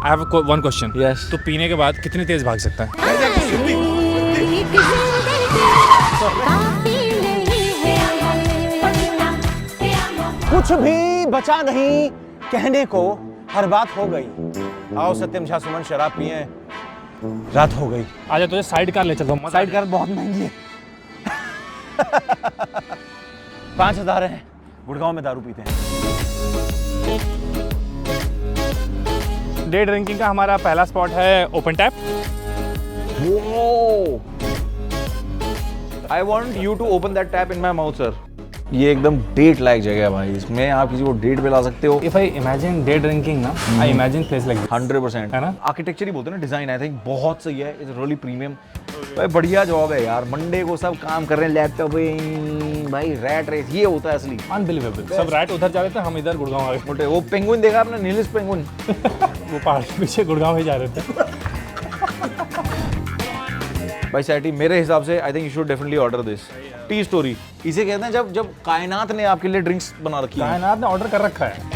I have one question. Yes. तो पीने के बाद कितनी तेज भाग सकता है? कुछ भी बचा नहीं कहने को, हर बात हो गई। आओ सत्यम झा सुमन शराब पिए, रात हो गई। आजा तुझे साइड कार ले चलता हूँ। साइड कार बहुत महंगी है। 5,000 है। गुड़गांव में दारू पीते हैं। डे ड्रिंकिंग का हमारा पहला स्पॉट है open tap. I want you to open that tap in my mouth sir. ये एकदम डेट लायक जगह है भाई, इसमें आप किसी को डेट पे ला सकते हो। If I imagine day drinking ना, आई इमेजिन प्लेस लाइक 100% है ना? आर्किटेक्चर ही बोलते हैं ना, डिजाइन आई थिंक बहुत सही है। It's really premium. भाई बढ़िया जॉब है यार। मंडे को सब काम कर रहे हैं लैपटॉप पे, भाई रैट रेस ये होता है असली। अनबिलीवेबल। सब राइट उधर जा रहे थे, हम इधर गुड़गांव आ गए। मोटे वो पेंगुइन देखा आपने, नीलिस पेंगुइन? वो पहाड़ के पीछे गुड़गांव ही जा रहे थे। भाई सैटी मेरे हिसाब से I think you should definitely order this T story. इसे कहते हैं जब कायनात ने आपके लिए ड्रिंक्स बना रखी है। कायनात ने ऑर्डर कर रखा है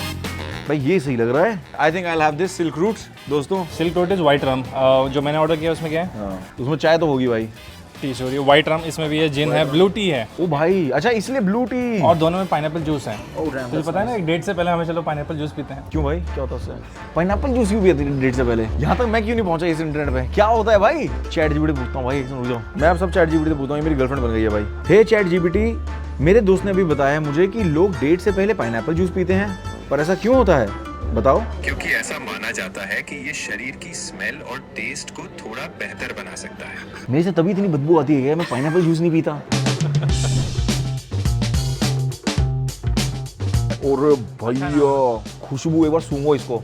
भाई, ये सही लग रहा है। I think I will have this silk routes दोस्तों। Silk road is white rum. जो मैंने ऑर्डर किया उसमें क्या है? उसमें चाय तो होगी भाई। टी स्टोरी व्हाइट रम, इसमें भी है, जिन है, ब्लू टी है, ओ भाई अच्छा इसलिए ब्लू टी। और दोनों में पाइनएप्पल जूस है। damn, तुझे पता है ना, एक डेट से पहले हमें चलो पाइनएप्पल जूस पीते हैं। क्यों भाई, क्या होता है उससे? पाइनएप्पल जूस क्यों पिए डेट से पहले? यहाँ तक मैं क्यों नहीं पहुंचा इस इंटरनेट पे? क्या होता है भाई? चैट जीपीटी पूछता हूँ भाई, एक मिनट रुक जाओ। मैं अब सब चैट जीपीटी से पूछता हूँ, मेरी गर्लफ्रेंड बन गई है भाई। हे चैट जीपीटी, मेरे दोस्त ने अभी बताया मुझे कि लोग डेट से पहले पाइनएप्पल जूस पीते हैं, पर ऐसा क्यों होता है बताओ? क्योंकि ऐसा माना जाता है कि ये शरीर की स्मेल और टेस्ट को थोड़ा बेहतर बना सकता है। मेरे से तभी इतनी बदबू आती है, मैं पाइनएप्पल जूस नहीं पीता। और भैया खुशबू, एक बार सूंघो इसको।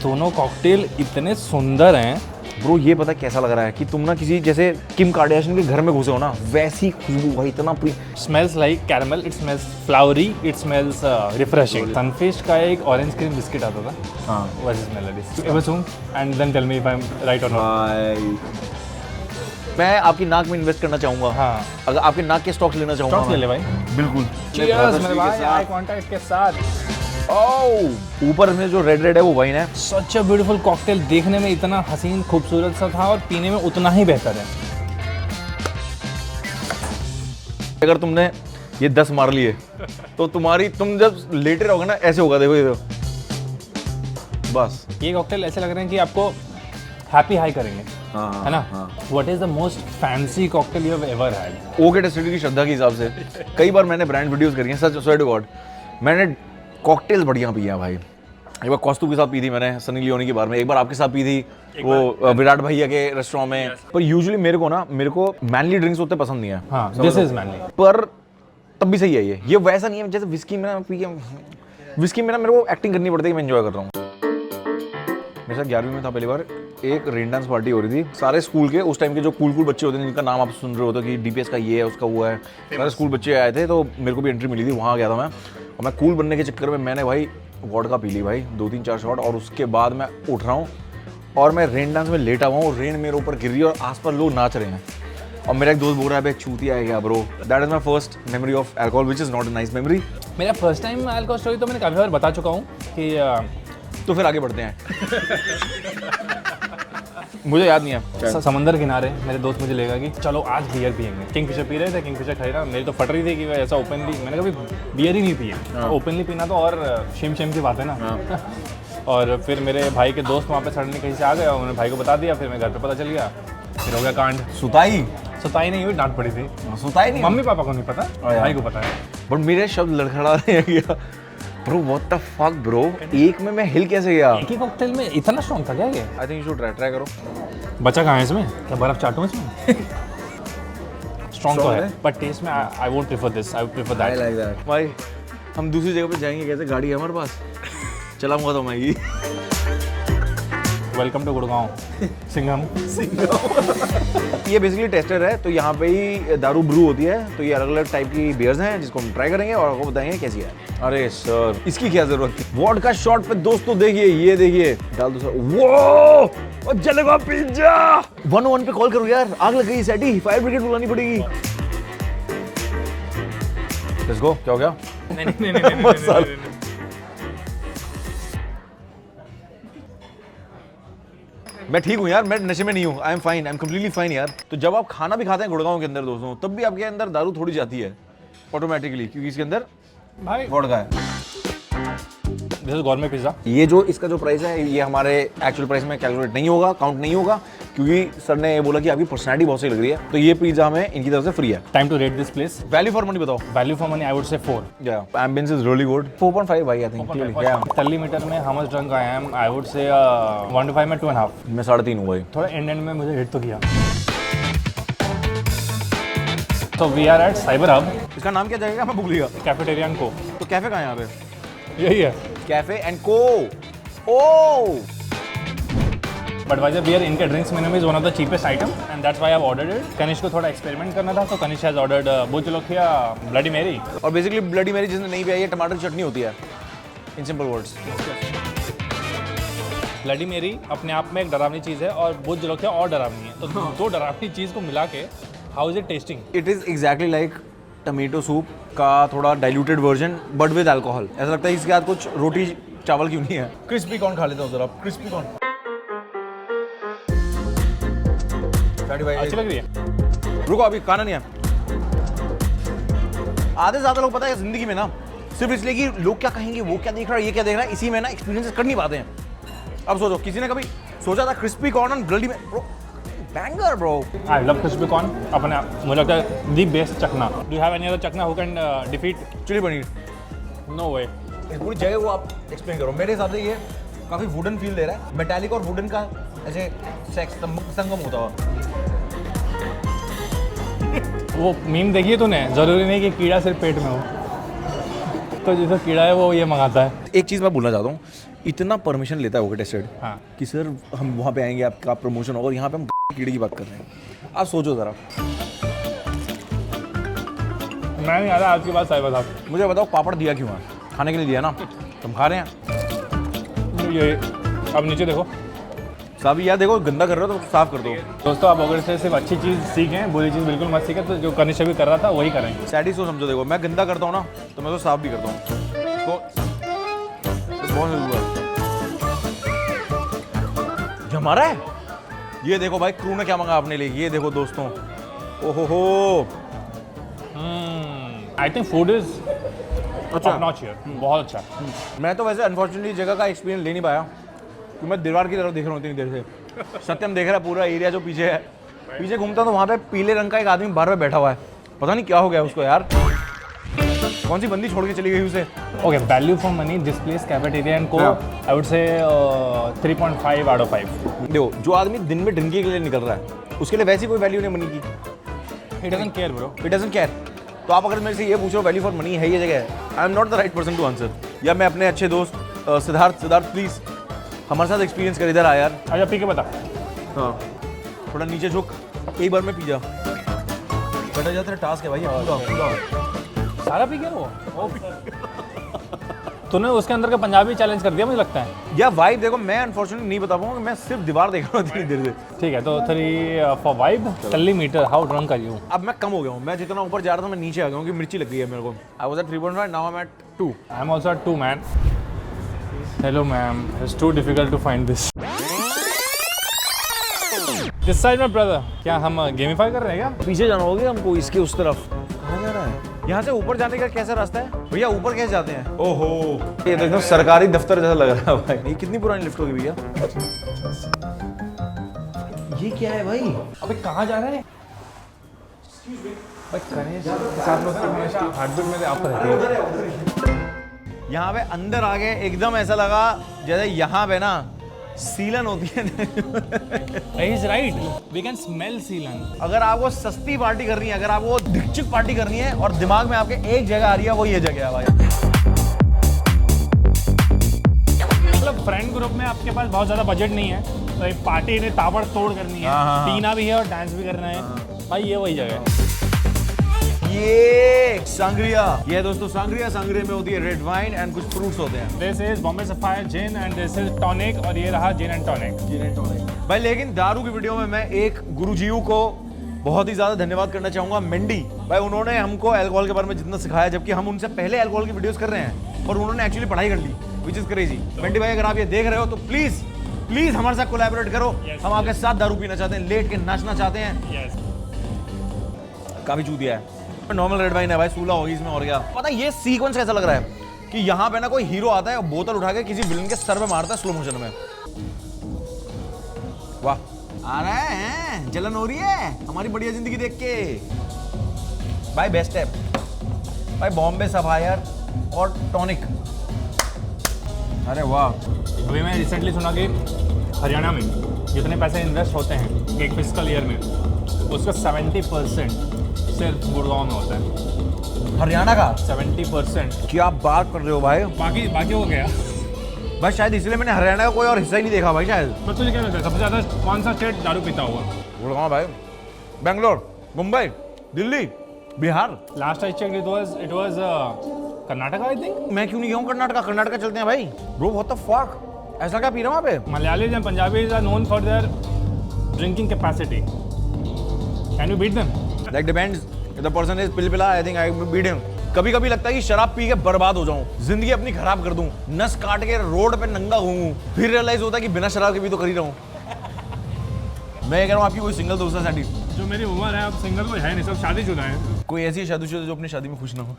दोनों कॉकटेल इतने सुंदर हैं ब्रो, ये पता कैसा लग रहा है कि तुम ना किसी जैसे किम कार्दाशियन के घर में घुसे हो ना, वैसी खुशबू भाई, इतना smells like caramel, it smells flowery, it smells refreshing. Sunfeast का एक ऑरेंज क्रीम बिस्किट आता था, हाँ वैसे स्मेल है this. Ever soon and then tell me if I am right और नॉट। मैं आपकी नाक में इन्वेस्ट करना चाहूंगा। हाँ, अगर आपके नाक के स्टॉक्स लेना चाहूंगा। स्टॉक्स ले ले भाई। बिल्कुल। चीयर्स मेरे भाई, आई कांटेक्ट के साथ। ओह, ऊपर में जो रेड रेड है वो वाइन है। सच अ ब्यूटीफुल कॉकटेल, देखने में इतना हसीन खूबसूरत सा था और पीने में उतना ही बेहतर है। अगर तुमने ये 10 मार लिए तो तुम जब लेटे रहोगे ना ऐसे होगा, देखो ये तो। बस ये कॉकटेल ऐसे लग रहे हैं कि आपको हैप्पी हाई करेंगे, हाँ, है ना? हाँ। What is the most fancy cocktail you have ever had? Okay tasty की श्रद्धा के हिसाब से कई बार मैंने ब्रांड वीडियोस करी हैं, सच स्वेयर टू गॉड। मैंने कॉकटेल्स बढ़िया पी हैं भाई। एक बार कौस्तुभ के साथ पी थी मैंने, सनी लियोनी की बार में। एक बार आपके साथ पी थी वो विराट भैया के रेस्टोरेंट में। पर यूजुअली मेरे को मैनली ड्रिंक्स होते पसंद नहीं है। हाँ, दिस इज मैनली। पर तब भी सही है ये वैसा नहीं है जैसे विस्की में ना पी के। विस्की में ना मेरे को एक्टिंग करनी पड़ती है कि मैं एंजॉय कर रहा हूँ। मेरे साथ 11वीं में था पहली बार, एक रेन डांस पार्टी हो रही थी। सारे स्कूल के उस टाइम के जो कूल बच्चे होते हैं जिनका नाम आप सुन रहे होते कि डीपीएस का ये है, उसका वो है, सारे स्कूल बच्चे आए थे, तो मेरे को भी एंट्री मिली थी। वहाँ गया था मैं, और मैं कूल बनने के चक्कर में मैंने भाई वोडका पी ली भाई, 2-3-4 शॉट। और उसके बाद मैं उठ रहा हूँ और मैं रेन डांस में लेटा हुआ हूँ, रेन मेरे ऊपर गिर रही है और आसपास लोग नाच रहे हैं। और मेरा एक दोस्त बोल रहा है चूतिया है क्या bro. That is my first memory of alcohol which is not a nice memory. मेरा फर्स्ट टाइम अल्कोहल स्टोरी तो मैंने काफ़ी बार बता चुका हूँ कि तो फिर आगे बढ़ते हैं। मुझे याद नहीं है। समंदर किनारे मेरे दोस्त मुझे लेगा कि चलो आज बियर पियेंगे। किंगफिशर पी रहे थे, किंगफिशर खाई रहा। मेरी तो फट रही थी कि ऐसा ओपनली, मैंने कभी बियर ही नहीं पी है। ओपनली पीना तो और शेम की बात है ना। और फिर मेरे भाई के दोस्त वहाँ पे सडनली कहीं से आ गए और उन्होंने भाई को बता दिया। फिर मैं घर पे पता चल गया, फिर हो गया कांड। सुताई नहीं हुई, डांट पड़ी थी। सुताई नहीं, मम्मी पापा को नहीं पता, भाई को पता है। बट मेरे शब्द लड़खड़ा रहे गया। Bro what the fuck bro, एक में मैं हिल कैसे गया? एक ही कॉकटेल में इतना स्ट्रॉन्ग था क्या ये? I think you should try करो। बचा कहाँ है इसमें? क्या बर्फ चाटूं इसमें? स्ट्रॉन्ग तो है, बट टेस्ट में I won't prefer this, I would prefer that. I like that. भाई हम दूसरी जगह पे जाएंगे कैसे? गाड़ी है हमारे पास, चलाऊंगा तो मैं ही। Welcome to Gurgaon Singham. ये बेसिकली टेस्टर है, तो यहाँ पे ही दारू ब्रू होती है। तो ये अलग अलग टाइप की बियर्स हैं जिसको हम ट्राई करेंगे और आपको बताएंगे कैसी है। अरे सर इसकी क्या जरूरत थी? वोडका शॉट पे दोस्तों देखिए, ये देखिए डाल दो सर। वो और जलेगा पिज्जा। 101 पे कॉल करो यार, आग लग गई सैटी, फायर ब्रिगेड बुलानी पड़ेगी। Let's go. क्या हो गया? नहीं। मैं ठीक हूँ यार, मैं नशे में नहीं हूँ, I am fine, I am completely fine यार। तो जब आप खाना भी खाते हैं गुड़गांव के अंदर दोस्तों, तब भी आपके अंदर दारू थोड़ी जाती है ऑटोमेटिकली, क्योंकि इसके अंदर भाई वोडका है। This is गॉर्मे pizza. ये जो इसका जो प्राइस है ये हमारे एक्चुअल प्राइस में कैलकुलेट नहीं होगा, काउंट नहीं होगा, क्योंकि सर ने ये बोला कि आपकी पर्सनैलिटी बहुत सही लग रही है, तो ये पिज्जा हमें इनकी तरफ से फ्री है। Time to rate this place. Value for money बताओ। Value for money I would say 4। या एम्बियंस इज रियली गुड। 4.5 भाई आई थिंक। या 30 मीटर में how much drunk I am, I would से 1 to 5 में 2.5। मैं 3.5 हूँ भाई। थोड़ा एंड में मुझे हिट तो किया। तो we are at Cyber Hub. इसका नाम क्या जाएगा, मैं भूल गया। कैफेटेरियन को। तो कैफे कहाँ है यहाँ पे? यही है cafe and co. Oh Budweiser beer, इनके ड्रिंक्स मेन्यू में is one of the cheapest item and that's why I have ordered it. Kanishk को थोड़ा एक्सपेरिमेंट करना था, तो Kanishk has ordered bhut jolokia bloody Mary. और बेसिकली ब्लडी मेरी जिसने नहीं भी आई है, टमाटर की चटनी होती है, इन सिंपल वर्ड्स। ब्लडी मेरी अपने आप में एक डरावनी चीज़ है और भुज जलोखिया और डरावनी है, तो दो डरावनी चीज़ को मिला के how is it testing? It is exactly like tomato soup का थोड़ा diluted version but with alcohol. ऐसा लगता है इसके साथ कुछ रोटी चावल क्यों नहीं है। क्रिस्पी कॉर्न खा लेते हो जरा, क्रिस्पी कॉर्न। अच्छी लग रही है। रुको अभी खाना नहीं है। आधे से ज्यादा लोग पता है जिंदगी में ना सिर्फ इसलिए कि लोग क्या कहेंगे, वो क्या देख रहा है, ये क्या देख रहा है, इसी में ना एक्सपीरियंस कर नहीं पाते हैं। अब सोचो किसी ने कभी सोचा था क्रिस्पी कॉर्न और ब्लडी में, bro banger bro. I love crispy corn. अपने मुझे लगता है दी बेस्ट चखना। Do you have any other chakhna who can defeat chilli paneer? No way. इस पूरी जगह को आप एक्सप्लेन करो। मेरे हिसाब से ये काफी वुडन फील दे रहा है, मेटालिक और वुडन का ऐसे सेक्स संगम होता हुआ। वो मीम देखिए तूने, जरूरी नहीं कि कीड़ा सिर्फ पेट में हो, तो जैसा कीड़ा है वो ये मंगाता है। एक चीज़ मैं बोलना चाहता हूँ, इतना परमिशन लेता है ओके टेस्टेड हाँ कि सर हम वहाँ पे आएंगे, आपका प्रमोशन होगा, और यहाँ पे हम कीड़े की बात कर रहे हैं। आप सोचो ज़रा। मैं नहीं आ रहा आज के बाद साहिबा साहब। मुझे बताओ पापड़ दिया क्यों है? खाने के लिए दिया ना, तुम खा रहे हैं। ये अब नीचे देखो साहब यार देखो गंदा कर रहे हो तो साफ कर दो। दोस्तों, आप अगर से सिर्फ अच्छी चीज़ सीखें, बुरी चीज़ बिल्कुल मत सीखें। तो जो कनिष्क भी कर रहा था वही करें। सैडी सो समझो, देखो मैं गंदा करता हूँ ना तो मैं तो साफ भी करता हूँ। तो बहुत जो हमारा है, ये देखो भाई क्रू ने क्या मंगा अपने लिए, ये देखो दोस्तों। ओहो हो, आई थिंक फूड इज अच्छा नॉट हियर। बहुत अच्छा। मैं तो वैसे अनफॉर्चुनेटली जगह का एक्सपीरियंस ले नहीं पाया, क्योंकि मैं दीवार की तरफ देख रहा हूँ इतनी देर से। सत्यम देख रहा है पूरा एरिया जो पीछे है, पीछे घूमता तो वहाँ पे पीले रंग का एक आदमी बाहर में बैठा हुआ है, पता नहीं क्या हो गया उसको यार, कौन सी बंदी छोड़ के चली गई उसे। Okay, value for money this place cafeteria and को आई वुड से 3.5 आउट ऑफ 5। देखो जो आदमी दिन में ड्रिंकिंग के लिए निकल रहा है उसके लिए वैसी कोई वैल्यू नहीं मनी की। He doesn't care bro, it doesn't care. तो आप अगर मेरे से ये पूछो वैल्यू फॉर मनी है ये जगह, I am not the right person to answer. या मैं अपने अच्छे दोस्त सिद्धार्थ प्लीज हमारे साथ एक्सपीरियंस कर, इधर आ यार। अच्छा पी के बता। हाँ थोड़ा नीचे झुक, एक बार में पी जा। बेटा जा तेरा टास्क है भाई, पूरा सारा पी गया वो। तूने उसके अंदर का पंजाबी चैलेंज कर दिया मुझे लगता है। या वाइब देखो, मैं अनफॉर्चुनेटली नहीं बता पाऊंगा, मैं सिर्फ दीवार देख रहा हूँ इतनी देर से। ठीक है, तो 3 for vibe 30 metre. How drunk are you? अब मैं कम हो गया हूँ, मैं जितना ऊपर जा रहा था मैं नीचे आ गया हूँ कि मिर्ची लग गई है मेरे को। I was at 3.5, now I am at 2। I am also 2 man. Hello ma'am, it's too difficult to find this side में ब्रदर। क्या हम गेमिफाई कर रहे हैं क्या? पीछे जाना होगा हमको, इसके उस तरफ। कहाँ जा रहा है? यहाँ से ऊपर जाने का कैसा रास्ता है भैया? ऊपर कैसे जाते हैं? ओहो, ये तो एकदम सरकारी दफ्तर जैसा लग रहा है भाई। ये कितनी पुरानी लिफ्ट होगी भैया? ये क्या है भाई? अबे कहाँ जा रहे हैं भाई? करें साथ में हमेशा हार्टबीट में आप रहते हैं। यहाँ पे अंदर आ गए, एकदम ऐसा लगा जैसे यहाँ पे ना सीलन होती है। He's right. We can smell सीलन। अगर आपको सस्ती पार्टी करनी है, अगर आपको धिकचिक पार्टी करनी है और दिमाग में आपके एक जगह आ रही है, वो ये जगह है भाई। मतलब फ्रेंड ग्रुप में आपके पास बहुत ज़्यादा बजट नहीं है, तो एक पार्टी ने ताबड़ तोड़ करनी है, पीना भी है और डांस भी करना है भाई, ये वही जगह है। ये सांग्रिया, ये दोस्तों सांग्रिया में होती है रेड वाइन एंड कुछ फ्रूट्स होते हैं। This is Bombay Sapphire gin and this is tonic, और ये रहा जिन एंड टॉनिक। भाई लेकिन दारू की वीडियो में मैं एक गुरुजीऊ को बहुत ही ज्यादा धन्यवाद करना चाहूंगा, मेंडी भाई। उन्होंने हमको अल्कोहल के बारे में जितना सिखाया, जबकि हम उनसे पहले अल्कोहल की वीडियोस कर रहे हैं और उन्होंने एक्चुअली पढ़ाई कर ली, विच इज क्रेजी। मेंडी भाई अगर आप ये देख रहे हो तो प्लीज प्लीज हमारे साथ कोलैबोरेट करो। हम आपके साथ दारू पीना चाहते हैं, लेट के नाचना चाहते हैं। काफी चूतिया है। नॉर्मल रेड वाइन है भाई, सूला होगी इसमें और क्या। पता है ये सीक्वेंस कैसा लग रहा है कि यहाँ पे ना कोई हीरो आता है और बोतल उठा के किसी विलन के सर पे मारता है स्लो मोशन में। वाह, आ रहा है, जलन हो रही है हमारी बढ़िया जिंदगी देख के। भाई बेस्ट है भाई, बॉम्बे सफायर और टॉनिक। अरे वाह। अभी मैं रिसेंटली सुना कि हरियाणा में जितने पैसे इन्वेस्ट होते हैं एक फिस्कल ईयर में, उसका 70% सिर्फ गुड़गांव में होता है। हरियाणा का 70%। क्या बात कर रहे हो भाई? बाकी हो गया भाई शायद इसलिए मैंने हरियाणा का कोई और हिस्सा ही नहीं देखा भाई शायद। तो तुझे क्या लगता है सबसे ज़्यादा कौन सा स्टेट दारू पीता होगा? गुड़गांव भाई, Bangalore, Mumbai, Delhi, Bihar. Last I check it was Karnataka I think. मैं क्यों नहीं गया कर्नाटका? कर्नाटका चलते हैं भाई। ब्रो व्हाट द फक, ऐसा क्या पी रहे हो वहाँ पे? Malayalis and Punjabis are known for their drinking capacity. Can you beat them? Like depends. If the person is पिलपिला, I think I beat him. कभी-कभी लगता है कि शराब पी के बर्बाद हो जाऊं, जिंदगी अपनी खराब कर दूं, नस काट के रोड पे नंगा घूमूं, फिर रियलाइज होता है कि बिना शराब के भी तो कर ही रहा हूं। मैं कह रहा हूं आपकी कोई सिंगल दोस्त है साडी? जो मेरी उम्र है, अब सिंगल कोई है नहीं, सब शादीशुदा है। कोई ऐसी शादीशुदा जो अपनी शादी में खुश ना हो।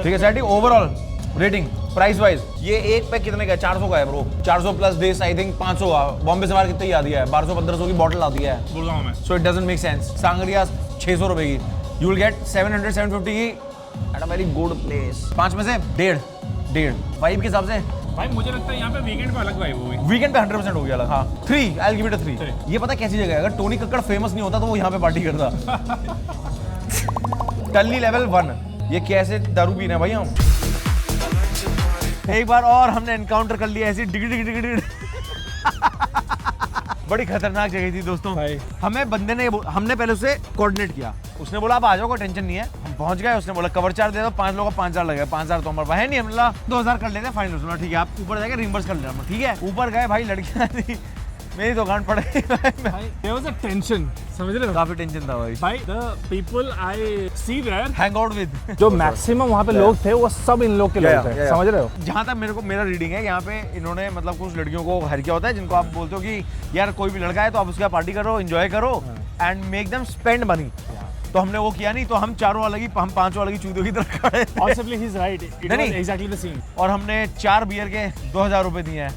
ठीक है सैटी, ओवरऑल रेटिंग प्राइस वाइज ये एक पैक कितने का है? 400 का है bro. 400 plus this I think 500 का। बॉम्बे से बाहर कितने की आती है? 1200-1500 की बॉटल आती है गुड़गांव में। So it doesn't make sense. Sangria 600 रुपए की, यू विल गेट 700-750 की at a very good place. 5 में से 1.5 वाइब के हिसाब से भाई मुझे लगता है यहाँ पे वीकेंड पे अलग वाइब होगी। वीकेंड पे 100% हो गया अलग। हाँ 3, I will give it a 3। ये पता कैसी जगह है? अगर टोनी कक्कड़ फेमस नहीं होता तो वो यहाँ पे पार्टी करता। टल्ली लेवल 1। ये कैसे दारू पी रहे हैं भाई हम? एक बार और हमने एनकाउंटर कर लिया ऐसी डिग डिग डिग डिग। बड़ी खतरनाक जगह थी दोस्तों भाई। हमें बंदे ने हमने पहले उसे कोऑर्डिनेट किया, उसने बोला आप आ जाओ, कोई टेंशन नहीं है। हम पहुंच गए, उसने बोला कवर चार्ज दे दो, 5 लोगों का 5000 लगेगा। 5000 तो हमारे पास है नहीं, हमने बोला 2000 कर लेते हैं फाइनल। सुना ठीक है, आप ऊपर जाके रिम्बर्स कर लेना। ठीक है, ऊपर गए भाई, लड़कियां थी, मेरी दुकान पड़ गई भाई। There was a tension, समझ रहे हो? काफी टेंशन था भाई। भाई the people I see there hang out with जो मैक्सिमम वहाँ पे लोग थे वो सब इन लोग के लोग थे, समझ रहे हो? जहाँ तक मेरा रीडिंग है, यहाँ पे इन्होंने मतलब कुछ लड़कियों को हायर किया होता है जिनको आप बोलते हो कि यार कोई भी लड़का है तो आप उसके साथ पार्टी करो, एंजॉय करो and make them spend money. तो हमने वो किया नहीं, तो हम चारों अलग ही, हम 5 अलग ही चूतियों की तरह खड़े। Possibly he's right. It was exactly the same. और हमने 4 बियर के 2000 रुपए दिए हैं,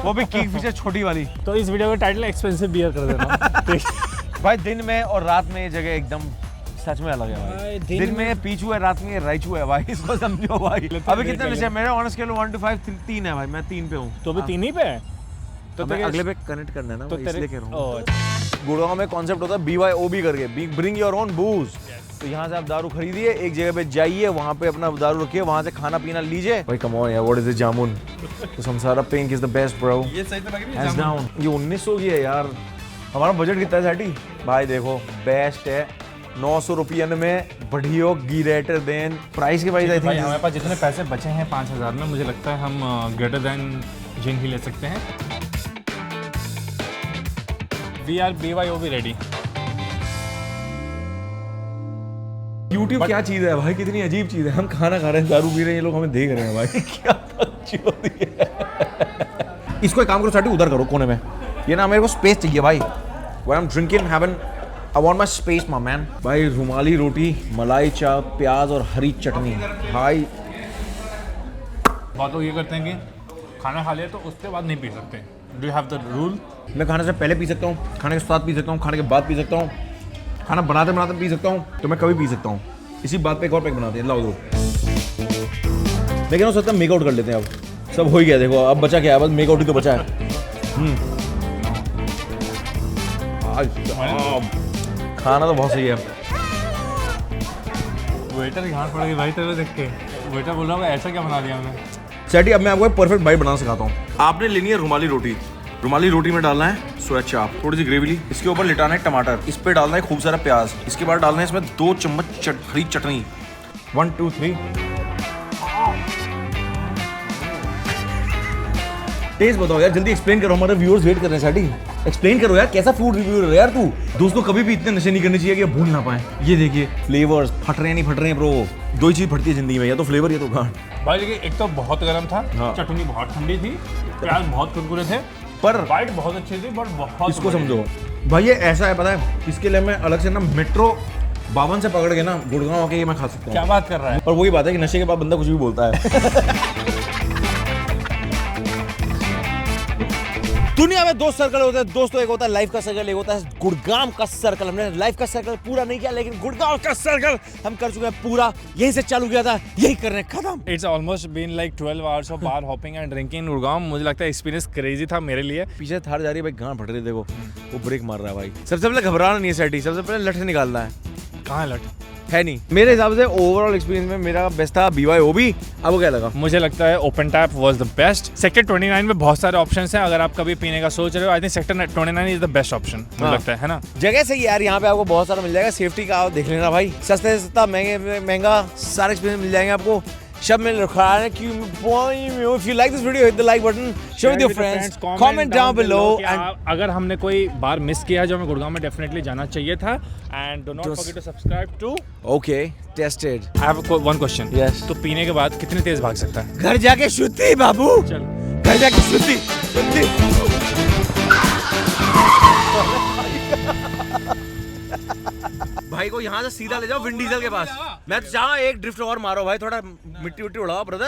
वो भी किंगफिशर छोटी वाली। तो इस वीडियो का टाइटल एक्सपेंसिव बियर कर देना। भाई दिन में और रात में ये जगह एकदम सच में अलग है भाई। दिन में पीछू है, रात में राइचू है भाई, इसको समझो भाई। अभी कितने नशे? मेरे ऑन स्केल 1 to 5 3 है भाई, मैं 3 पे हूँ। तो अभी 3 ही पे है? तो अगले पे कनेक्ट करना है ना, तो इसलिए कह रहा हूँ। गुड़गांव में कॉन्सेप्ट होता है BYOB करके, ब्रिंग योर ओन बूज। तो यहाँ से आप दारू खरीदिए, एक जगह पे जाइए, वहाँ पे अपना दारू रखिए, वहाँ से खाना पीना लीजिए। भाई कम ऑन यार, व्हाट इज दिस जामुन? तो संसारा pink is the best bro. ये सही तो लग रही है जामुन। ये 1900 की है यार। हमारा बजट कितना है सैटी? भाई देखो बेस्ट है, 900 रुपये में बढ़ियो गिरेटर देन प्राइस के वाइज आई भाई थिंक। हमारे पास जितने पैसे बचे हैं 5000 में, मुझे लगता है हम ग्रेटर देन जिन ही ले सकते हैं। We are BYOB ready. YouTube क्या चीज है भाई, कितनी अजीब चीज है। हम खाना खा रहे हैं, दारू पी रहे हैं, ये लोग हमें देख रहे हैं भाई। क्या बकचोदी है। इसको एक काम करो साटी, उधर करो कोने में। ये ना मेरे को स्पेस चाहिए भाई। When I'm drinking, having, I want my space, my man. भाई रुमाली रोटी, मलाई चाप, प्याज और हरी चटनी भाई। बहुत लोग ये करते हैं कि खाना खा लिया तो उसके बाद नहीं पी सकते। Do you have the rule? मैं खाने से पहले पी सकता हूँ, खाने के साथ पी सकता हूँ, खाने के बाद पी सकता हूँ, खाना बनाते बनाते पी सकता हूँ, तो मैं कभी पी सकता हूँ। इसी बात पे एक और पैक बनाते हैं, लाओ दो। मैं कह रहा हूँ सोचता मेक आउट कर लेते हैं। अब सब हो ही गया, देखो अब बचा क्या है? बस मेक आउट ही तो बचा है। खाना तो बहुत सही है। वेटर की हाथ पड़ गई भाई तेरे देख के। वेटर बोल रहा हूँ ऐसा क्या बना दिया हमने। सैटी अब मैं आपको एक परफेक्ट बाइट बनाना सिखाता हूँ। आपने लेनी है रुमाली रोटी। रुमाली रोटी में डालना है सोया चाप, थोड़ी सी ग्रेवी ली, इसके ऊपर लिटाना है टमाटर, इस पे डालना है खूब सारा प्याज, इसके बाद डालना है इसमें 2 चम्मच हरी चटनी। 1 2 3 टेस्ट बताओ यार, जल्दी एक्सप्लेन करो, हमारे व्यूअर्स वेट कर रहे हैं। साडी एक्सप्लेन करो यार, कैसा फूड रिव्यूअर है यार तू। दोस्त को कभी भी इतने नशे नहीं करने चाहिए कि भूल ना पाए। ये देखिए फ्लेवर्स फट रहे हैं, नहीं फट रहे हैं ब्रो। दो ही चीज फटती है जिंदगी में, या तो फ्लेवर या तो गांठ। भाई देखिए, एक तो बहुत गर्म था, हाँ। चटनी बहुत ठंडी थी, प्याज बहुत कुरकुरे थे, पर बाइट बहुत अच्छी थी, बट बहुत इसको समझो भाई, ये ऐसा है पता है, इसके लिए मैं अलग से ना मेट्रो 52 से पकड़ के ना गुड़गांव आके ये मैं खा सकता हूँ। क्या बात कर रहा है। और वही बात है कि नशे के बाद बंदा कुछ भी बोलता है। दुनिया में दो सर्कल होते हैं दोस्तों, एक होता है लाइफ का सर्कल, एक होता है गुड़गांव का सर्कल। हमने लाइफ का सर्कल पूरा नहीं किया, लेकिन गुड़गांव का सर्कल हम कर चुके हैं पूरा। यहीं से चालू किया था, यही कर रहे हैं खत्म। It's almost been like 12 hours of bar hopping and drinking in Gurgaon. मुझे लगता है एक्सपीरियंस क्रेजी था मेरे लिए। पीछे थार जा रही है भाई, गांड फट रही है, देखो वो ब्रेक मार रहा है भाई। सबसे पहले घबराना नहीं है सेटी, सबसे पहले लठ से निकालना कहाँ लट है नहीं। मेरे हिसाब से ओवरऑल एक्सपीरियंस में मेरा बेस्ट था BYOB। आपको क्या लगा? मुझे लगता है open tap was the best. Sector 29 में बहुत सारे ऑप्शंस हैं, अगर आप कभी पीने का सोच रहे हो, I think sector 29 is the best option मुझे लगता है ना। जगह सही यार, यहाँ पे आपको बहुत सारा मिल जाएगा। सेफ्टी का आप देख लेना भाई, सस्ते से सस्ता, महंगे में महंगा, सारे एक्सपीरियंस मिल जाएंगे आपको। शब में रखा है कि if you like this video, hit the like button, share with your friends, comment down below and अगर हमने कोई बार मिस किया है जो हमें गुड़गांव में डेफिनेटली जाना चाहिए था, and do not forget to subscribe to. Okay tested. I have one question. Yes. तो पीने के बाद कितनी तेज भाग सकता है? घर जाके शुद्धि बाबू, चल घर जाके शुद्धि शुद्धि। भाई को यहाँ से सीधा ले जाओ विंड डीजल के पास। मैं तो चाहूँ एक ड्रिफ्ट और मारो भाई, थोड़ा मिट्टी उड़ाओ ब्रदर।